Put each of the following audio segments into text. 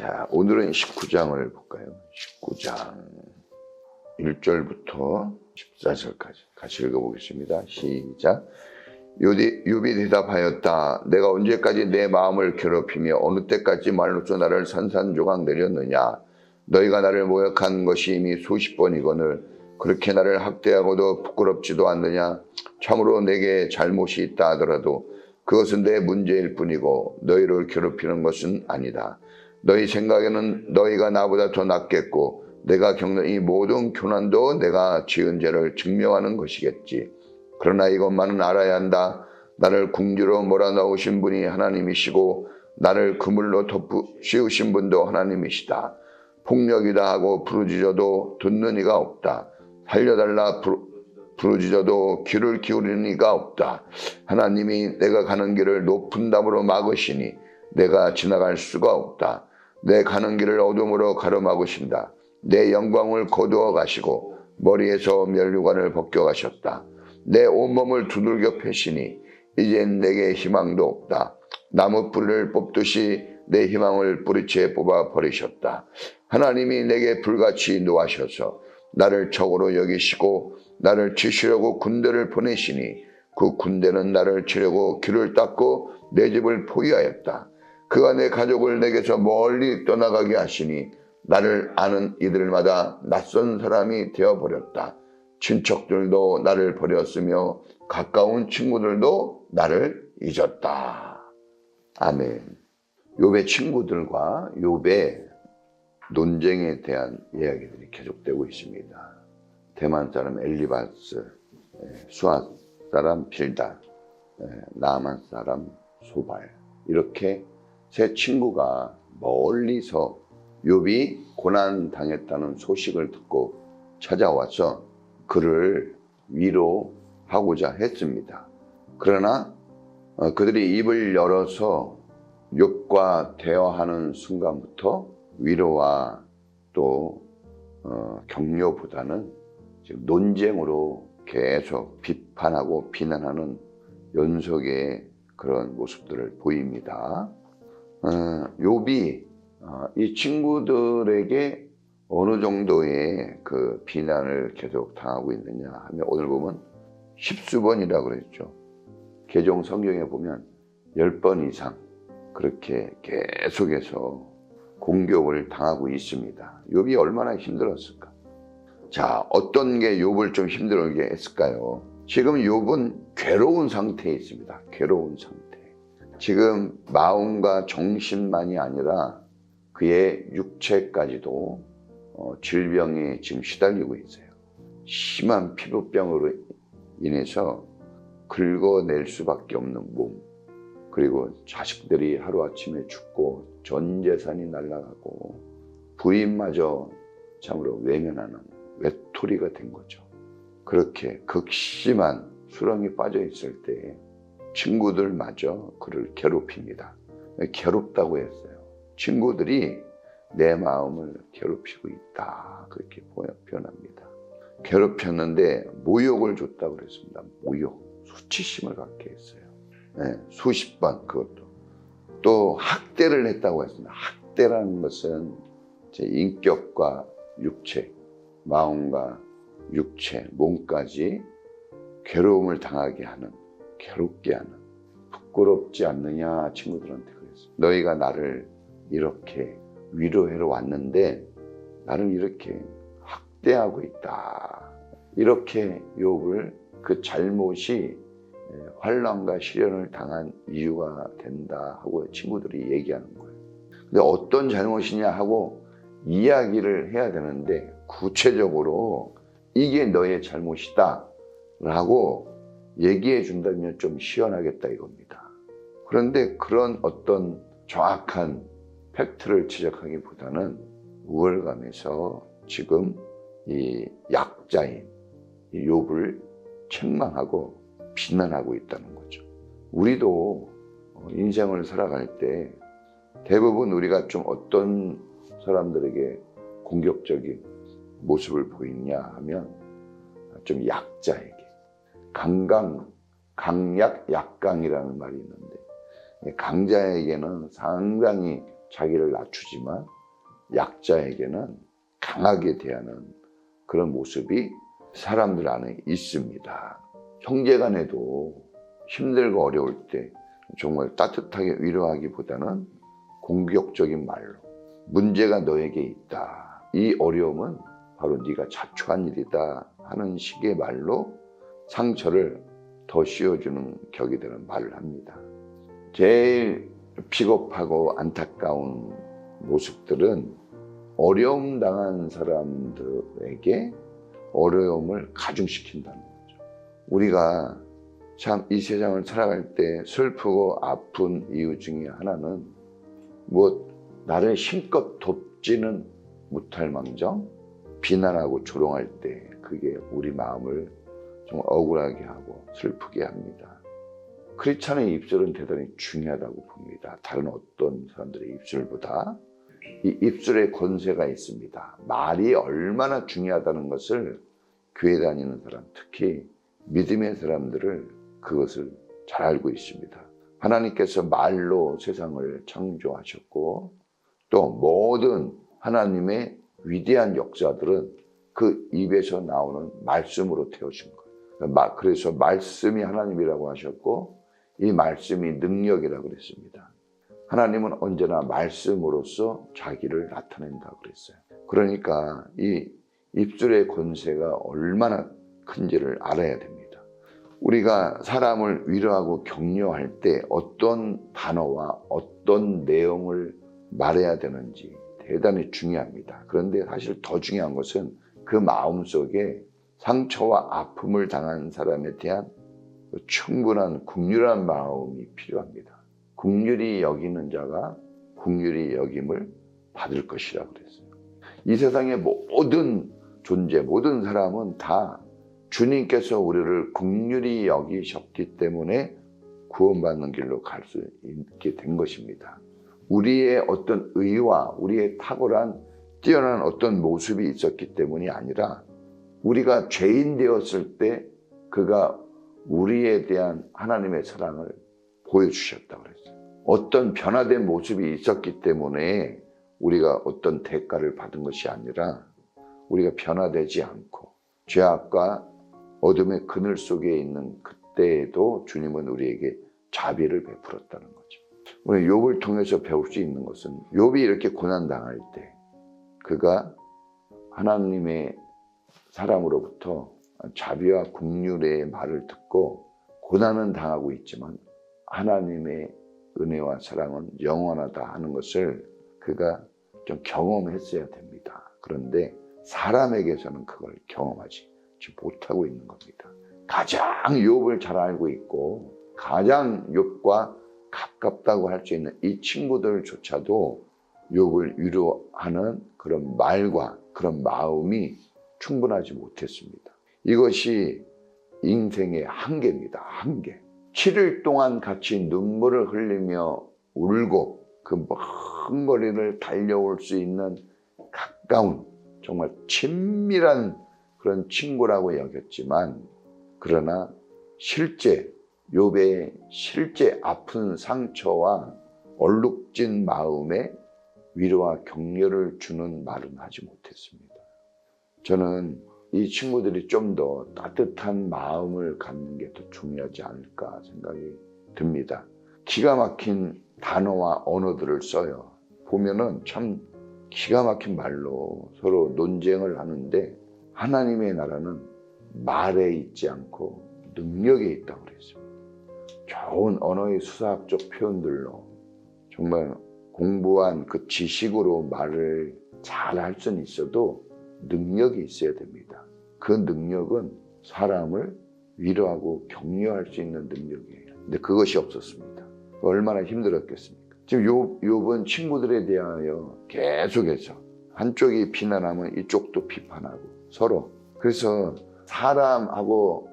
자, 오늘은 19장을 볼까요? 19장 1절부터 14절까지 같이 읽어보겠습니다. 시작. 욥이 대답하였다. 내가 언제까지 내 마음을 괴롭히며 어느 때까지 말로써 나를 산산조각 내렸느냐. 너희가 나를 모욕한 것이 이미 수십 번이거늘 그렇게 나를 학대하고도 부끄럽지도 않느냐. 참으로 내게 잘못이 있다 하더라도 그것은 내 문제일 뿐이고 너희를 괴롭히는 것은 아니다. 너희 생각에는 너희가 나보다 더 낫겠고 내가 겪는 이 모든 교난도 내가 지은 죄를 증명하는 것이겠지. 그러나 이것만은 알아야 한다. 나를 궁지로 몰아넣으신 분이 하나님이시고 나를 그물로 씌우신 분도 하나님이시다. 폭력이다 하고 부르짖어도 듣는 이가 없다. 살려달라 부르짖어도 귀를 기울이는 이가 없다. 하나님이 내가 가는 길을 높은 담으로 막으시니 내가 지나갈 수가 없다. 내 가는 길을 어둠으로 가로막으신다. 내 영광을 거두어 가시고 머리에서 면류관을 벗겨 가셨다. 내 온몸을 두들겨 패시니 이젠 내게 희망도 없다. 나무 뿌리를 뽑듯이 내 희망을 뿌리채 뽑아 버리셨다. 하나님이 내게 불같이 노하셔서 나를 적으로 여기시고 나를 치시려고 군대를 보내시니 그 군대는 나를 치려고 길을 닦고 내 집을 포위하였다. 그가 내 가족을 내게서 멀리 떠나가게 하시니 나를 아는 이들마다 낯선 사람이 되어버렸다. 친척들도 나를 버렸으며 가까운 친구들도 나를 잊었다. 아멘. 욥의 친구들과 욥의 논쟁에 대한 이야기들이 계속되고 있습니다. 대만 사람 엘리바스, 수아 사람 빌달, 나아만 사람 소발, 이렇게 세 친구가 멀리서 욥이 고난당했다는 소식을 듣고 찾아와서 그를 위로하고자 했습니다. 그러나 그들이 입을 열어서 욥과 대화하는 순간부터 위로와 또 격려보다는 지금 논쟁으로 계속 비판하고 비난하는 연속의 그런 모습들을 보입니다. 욥이 이 친구들에게 어느 정도의 그 비난을 계속 당하고 있느냐 하면 오늘 보면 십수번이라고 그랬죠. 개종 성경에 보면 10번 이상 그렇게 계속해서 공격을 당하고 있습니다. 욥이 얼마나 힘들었을까? 자, 어떤 게 욥을 좀 힘들게 했을까요? 지금 욥은 괴로운 상태에 있습니다. 괴로운 상태. 지금 마음과 정신만이 아니라 그의 육체까지도 질병에 지금 시달리고 있어요. 심한 피부병으로 인해서 긁어낼 수밖에 없는 몸, 그리고 자식들이 하루아침에 죽고 전 재산이 날아가고 부인마저 참으로 외면하는 외톨이가 된 거죠. 그렇게 극심한 수렁이 빠져 있을 때 친구들마저 그를 괴롭힙니다. 괴롭다고 했어요. 친구들이 내 마음을 괴롭히고 있다, 그렇게 표현합니다. 괴롭혔는데 모욕을 줬다고 그랬습니다. 모욕, 수치심을 갖게 했어요. 네, 수십 번. 그것도 또 학대를 했다고 했습니다. 학대라는 것은 제 인격과 육체, 마음과 육체, 몸까지 괴로움을 당하게 하는, 괴롭게 하는, 부끄럽지 않느냐 친구들한테 그랬어요. 너희가 나를 이렇게 위로해러 왔는데 나를 이렇게 학대하고 있다. 이렇게 욥을 그 잘못이 환난과 시련을 당한 이유가 된다 하고 친구들이 얘기하는 거예요. 근데 어떤 잘못이냐 하고 이야기를 해야 되는데 구체적으로 이게 너의 잘못이다 라고 얘기해 준다면 좀 시원하겠다 이겁니다. 그런데 그런 어떤 정확한 팩트를 지적하기보다는 우월감에서 지금 이 약자인 이 욥을 책망하고 비난하고 있다는 거죠. 우리도 인생을 살아갈 때 대부분 우리가 좀 어떤 사람들에게 공격적인 모습을 보이냐 하면 좀 약자에게, 강약, 약강이라는 말이 있는데 강자에게는 상당히 자기를 낮추지만 약자에게는 강하게 대하는 그런 모습이 사람들 안에 있습니다. 형제간에도 힘들고 어려울 때 정말 따뜻하게 위로하기보다는 공격적인 말로 문제가 너에게 있다. 이 어려움은 바로 네가 자초한 일이다 하는 식의 말로 상처를 더 씌워주는 격이 되는 말을 합니다. 제일 비겁하고 안타까운 모습들은 어려움 당한 사람들에게 어려움을 가중시킨다는 거죠. 우리가 참 이 세상을 살아갈 때 슬프고 아픈 이유 중에 하나는 나를 힘껏 돕지는 못할 망정 비난하고 조롱할 때 그게 우리 마음을 좀 억울하게 하고 슬프게 합니다. 크리스찬의 입술은 대단히 중요하다고 봅니다. 다른 어떤 사람들의 입술보다 이 입술에 권세가 있습니다. 말이 얼마나 중요하다는 것을 교회 다니는 사람, 특히 믿음의 사람들을 그것을 잘 알고 있습니다. 하나님께서 말로 세상을 창조하셨고 또 모든 하나님의 위대한 역사들은 그 입에서 나오는 말씀으로 태워진 거예요. 그래서 말씀이 하나님이라고 하셨고 이 말씀이 능력이라고 그랬습니다. 하나님은 언제나 말씀으로서 자기를 나타낸다고 그랬어요. 그러니까 이 입술의 권세가 얼마나 큰지를 알아야 됩니다. 우리가 사람을 위로하고 격려할 때 어떤 단어와 어떤 내용을 말해야 되는지 대단히 중요합니다. 그런데 사실 더 중요한 것은 그 마음속에 상처와 아픔을 당한 사람에 대한 충분한 긍휼한 마음이 필요합니다. 긍휼히 여기는 자가 긍휼히 여김을 받을 것이라고 그랬어요. 이 세상의 모든 존재, 모든 사람은 다 주님께서 우리를 긍휼히 여기셨기 때문에 구원받는 길로 갈 수 있게 된 것입니다. 우리의 어떤 의와 우리의 탁월한 뛰어난 어떤 모습이 있었기 때문이 아니라 우리가 죄인 되었을 때 그가 우리에 대한 하나님의 사랑을 보여주셨다고 그랬어요. 어떤 변화된 모습이 있었기 때문에 우리가 어떤 대가를 받은 것이 아니라 우리가 변화되지 않고 죄악과 어둠의 그늘 속에 있는 그때에도 주님은 우리에게 자비를 베풀었다는 거죠. 우리 욥을 통해서 배울 수 있는 것은 욥이 이렇게 고난당할 때 그가 하나님의 사람으로부터 자비와 긍휼의 말을 듣고 고난은 당하고 있지만 하나님의 은혜와 사랑은 영원하다 하는 것을 그가 좀 경험했어야 됩니다. 그런데 사람에게서는 그걸 경험하지 못하고 있는 겁니다. 가장 욥을 잘 알고 있고 가장 욥과 가깝다고 할 수 있는 이 친구들조차도 욥을 위로하는 그런 말과 그런 마음이 충분하지 못했습니다. 이것이 인생의 한계입니다. 한계. 7일 동안 같이 눈물을 흘리며 울고 그 먼 거리를 달려올 수 있는 가까운 정말 친밀한 그런 친구라고 여겼지만 그러나 실제 욥의 실제 아픈 상처와 얼룩진 마음에 위로와 격려를 주는 말은 하지 못했습니다. 저는 이 친구들이 좀 더 따뜻한 마음을 갖는 게 더 중요하지 않을까 생각이 듭니다. 기가 막힌 단어와 언어들을 써요. 보면은 참 기가 막힌 말로 서로 논쟁을 하는데 하나님의 나라는 말에 있지 않고 능력에 있다고 그랬습니다. 좋은 언어의 수사학적 표현들로 정말 공부한 그 지식으로 말을 잘 할 수는 있어도 능력이 있어야 됩니다. 그 능력은 사람을 위로하고 격려할 수 있는 능력이에요. 근데 그것이 없었습니다. 얼마나 힘들었겠습니까? 지금 욥은 친구들에 대하여 계속해서 한쪽이 비난하면 이쪽도 비판하고 서로. 그래서 사람하고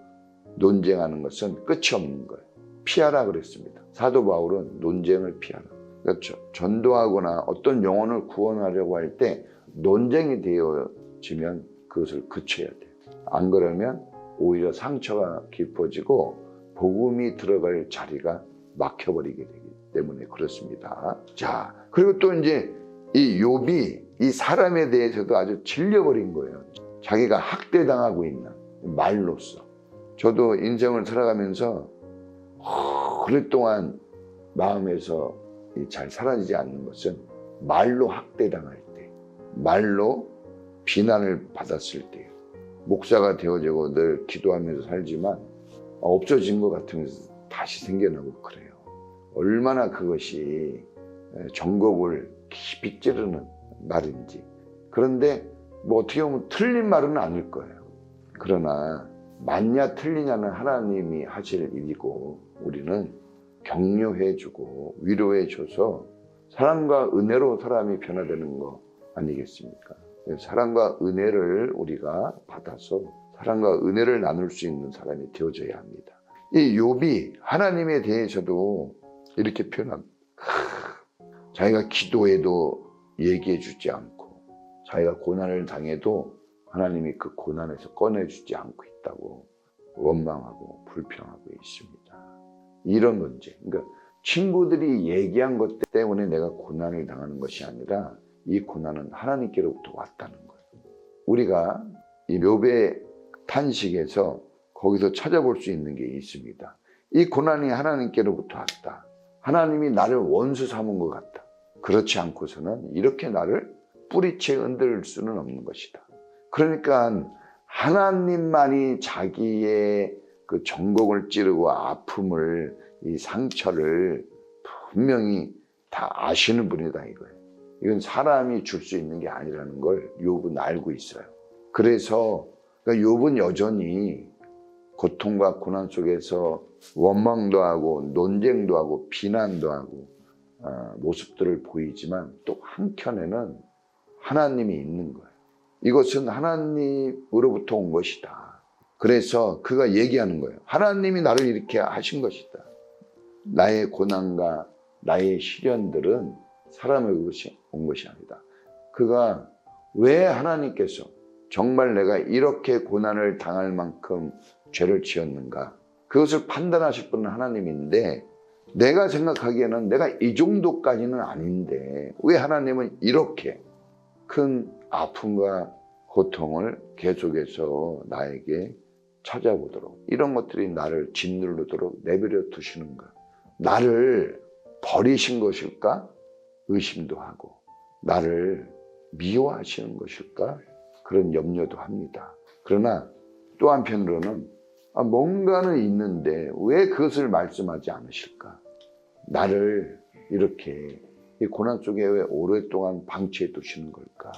논쟁하는 것은 끝이 없는 거예요. 피하라 그랬습니다. 사도 바울은 논쟁을 피하라. 그렇죠. 전도하거나 어떤 영혼을 구원하려고 할 때 논쟁이 되어지면 그것을 그쳐야 돼요. 안 그러면 오히려 상처가 깊어지고 복음이 들어갈 자리가 막혀버리게 되겠죠. 때문에 그렇습니다. 자, 그리고 또 이제 이 욥이 이 사람에 대해서도 아주 질려버린 거예요. 자기가 학대당하고 있는 말로써. 저도 인생을 살아가면서 오랫동안 마음에서 잘 사라지지 않는 것은 말로 학대당할 때, 말로 비난을 받았을 때, 목사가 되어지고 늘 기도하면서 살지만 없어진 것 같으면서 다시 생겨나고 그래요. 얼마나 그것이 전곡을 깊이 찌르는 말인지. 그런데 뭐 어떻게 보면 틀린 말은 아닐 거예요. 그러나 맞냐 틀리냐는 하나님이 하실 일이고 우리는 격려해주고 위로해줘서 사랑과 은혜로 사람이 변화되는 거 아니겠습니까? 사랑과 은혜를 우리가 받아서 사랑과 은혜를 나눌 수 있는 사람이 되어져야 합니다. 이 욥이 하나님에 대해서도 이렇게 표현합니다. 자기가 기도해도 얘기해 주지 않고 자기가 고난을 당해도 하나님이 그 고난에서 꺼내주지 않고 있다고 원망하고 불평하고 있습니다. 이런 문제. 그러니까 친구들이 얘기한 것 때문에 내가 고난을 당하는 것이 아니라 이 고난은 하나님께로부터 왔다는 거예요. 우리가 이 욥의 탄식에서 거기서 찾아볼 수 있는 게 있습니다. 이 고난이 하나님께로부터 왔다. 하나님이 나를 원수 삼은 것 같다. 그렇지 않고서는 이렇게 나를 뿌리채 흔들 수는 없는 것이다. 그러니까 하나님만이 자기의 그 전곡을 찌르고 아픔을, 이 상처를 분명히 다 아시는 분이다 이거예요. 이건 사람이 줄 수 있는 게 아니라는 걸 욥은 알고 있어요. 그래서 그러니까 욥은 여전히 고통과 고난 속에서 원망도 하고 논쟁도 하고 비난도 하고 모습들을 보이지만 또 한켠에는 하나님이 있는 거예요. 이것은 하나님으로부터 온 것이다. 그래서 그가 얘기하는 거예요. 하나님이 나를 이렇게 하신 것이다. 나의 고난과 나의 시련들은 사람에게 온 것이 아니다. 그가 왜 하나님께서 정말 내가 이렇게 고난을 당할 만큼 죄를 지었는가? 그것을 판단하실 분은 하나님인데 내가 생각하기에는 내가 이 정도까지는 아닌데 왜 하나님은 이렇게 큰 아픔과 고통을 계속해서 나에게 찾아보도록 이런 것들이 나를 짓누르도록 내버려 두시는가? 나를 버리신 것일까? 의심도 하고 나를 미워하시는 것일까? 그런 염려도 합니다. 그러나 또 한편으로는 뭔가는 있는데 왜 그것을 말씀하지 않으실까? 나를 이렇게 이 고난 속에 왜 오랫동안 방치해 두시는 걸까?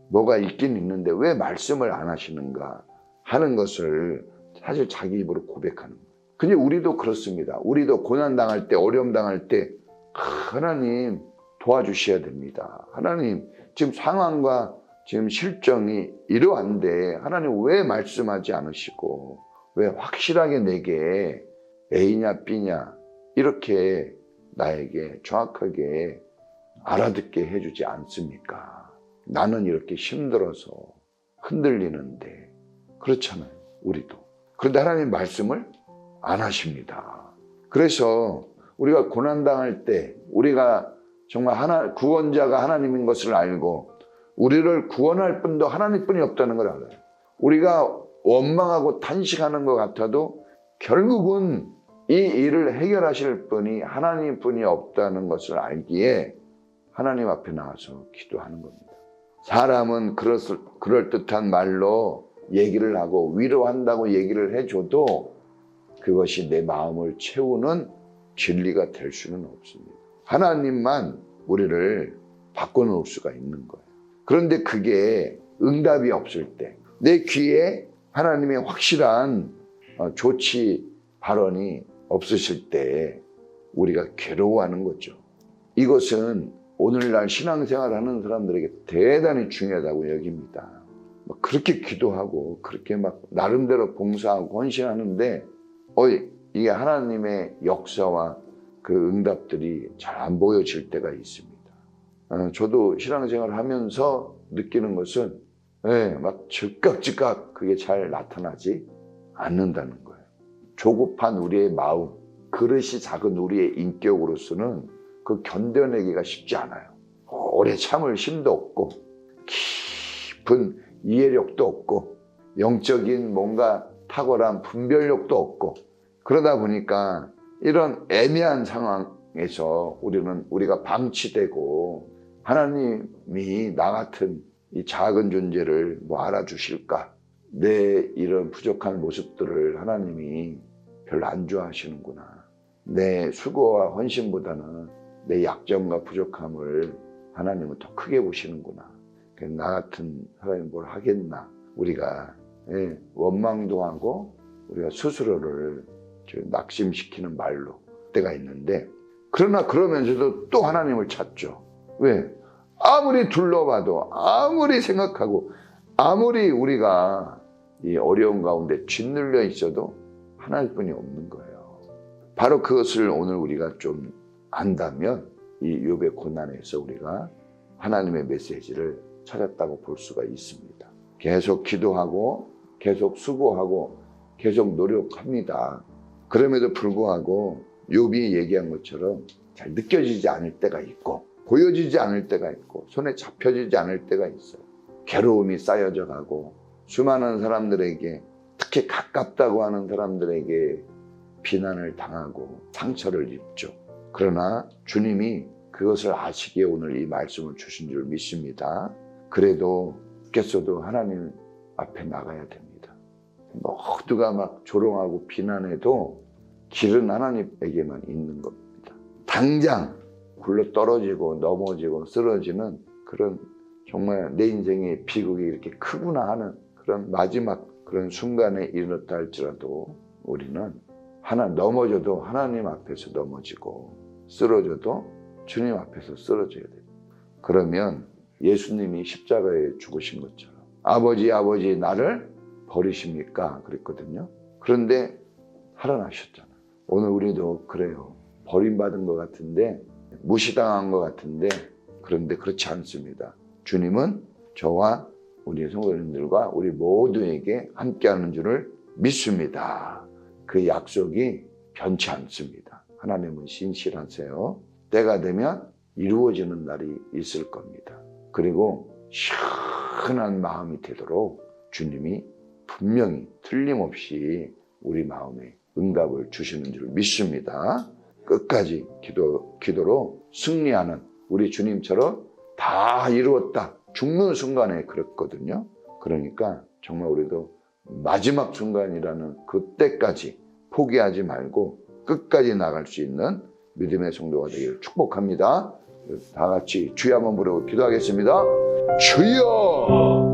뭐가 있긴 있는데 왜 말씀을 안 하시는가 하는 것을 사실 자기 입으로 고백하는 거예요. 근데 우리도 그렇습니다. 우리도 고난 당할 때, 어려움 당할 때 하나님 도와주셔야 됩니다. 하나님 지금 상황과 지금 실정이 이러한데 하나님 왜 말씀하지 않으시고 왜 확실하게 내게 A냐 B냐 이렇게 나에게 정확하게 알아듣게 해주지 않습니까? 나는 이렇게 힘들어서 흔들리는데 그렇잖아요. 우리도. 그런데 하나님 말씀을 안 하십니다. 그래서 우리가 고난당할 때 우리가 정말 구원자가 하나님인 것을 알고 우리를 구원할 분도 하나님뿐이 없다는 걸 알아요. 우리가 원망하고 탄식하는 것 같아도 결국은 이 일을 해결하실 분이 하나님뿐이 없다는 것을 알기에 하나님 앞에 나와서 기도하는 겁니다. 사람은 그럴듯한 말로 얘기를 하고 위로한다고 얘기를 해줘도 그것이 내 마음을 채우는 진리가 될 수는 없습니다. 하나님만 우리를 바꿔놓을 수가 있는 거예요. 그런데 그게 응답이 없을 때, 내 귀에 하나님의 확실한 조치 발언이 없으실 때 우리가 괴로워하는 거죠. 이것은 오늘날 신앙생활 하는 사람들에게 대단히 중요하다고 여깁니다. 그렇게 기도하고 그렇게 막 나름대로 봉사하고 헌신하는데 이게 하나님의 역사와 그 응답들이 잘 안 보여질 때가 있습니다. 저도 신앙생활을 하면서 느끼는 것은 막 즉각 그게 잘 나타나지 않는다는 거예요. 조급한 우리의 마음, 그릇이 작은 우리의 인격으로서는 그 견뎌내기가 쉽지 않아요. 오래 참을 힘도 없고 깊은 이해력도 없고 영적인 뭔가 탁월한 분별력도 없고 그러다 보니까 이런 애매한 상황에서 우리가 방치되고 하나님이 나 같은 이 작은 존재를 뭐 알아주실까? 내 이런 부족한 모습들을 하나님이 별로 안 좋아하시는구나. 내 수고와 헌신보다는 내 약점과 부족함을 하나님은 더 크게 보시는구나. 나 같은 사람이 뭘 하겠나. 우리가 원망도 하고 우리가 스스로를 낙심시키는 말로 때가 있는데 그러나 그러면서도 또 하나님을 찾죠. 왜? 아무리 둘러봐도 아무리 생각하고 아무리 우리가 이 어려운 가운데 짓눌려 있어도 하나님뿐이 없는 거예요. 바로 그것을 오늘 우리가 좀 안다면 이 욥의 고난에서 우리가 하나님의 메시지를 찾았다고 볼 수가 있습니다. 계속 기도하고 계속 수고하고 계속 노력합니다. 그럼에도 불구하고 욥이 얘기한 것처럼 잘 느껴지지 않을 때가 있고 보여지지 않을 때가 있고 손에 잡혀지지 않을 때가 있어요. 괴로움이 쌓여져 가고 수많은 사람들에게 특히 가깝다고 하는 사람들에게 비난을 당하고 상처를 입죠. 그러나 주님이 그것을 아시기에 오늘 이 말씀을 주신 줄 믿습니다. 그래도 죽겠어도 하나님 앞에 나가야 됩니다. 모두가 막 조롱하고 비난해도 길은 하나님에게만 있는 겁니다. 당장 굴러 떨어지고 넘어지고 쓰러지는 그런 정말 내 인생의 비극이 이렇게 크구나 하는 그런 마지막 그런 순간에 이르렀다 할지라도 우리는 넘어져도 하나님 앞에서 넘어지고 쓰러져도 주님 앞에서 쓰러져야 됩니다. 그러면 예수님이 십자가에 죽으신 것처럼 아버지 나를 버리십니까? 그랬거든요. 그런데 살아나셨잖아요. 오늘 우리도 그래요. 버림받은 것 같은데 무시당한 것 같은데 그런데 그렇지 않습니다. 주님은 저와 우리 성도님들과 우리 모두에게 함께하는 줄을 믿습니다. 그 약속이 변치 않습니다. 하나님은 신실하세요. 때가 되면 이루어지는 날이 있을 겁니다. 그리고 시원한 마음이 되도록 주님이 분명히 틀림없이 우리 마음에 응답을 주시는 줄 믿습니다. 끝까지 기도로 승리하는 우리 주님처럼 다 이루었다. 죽는 순간에 그랬거든요. 그러니까 정말 우리도 마지막 순간이라는 그때까지 포기하지 말고 끝까지 나갈 수 있는 믿음의 성도가 되기를 축복합니다. 다 같이 주여 한번 부르고 기도하겠습니다. 주여!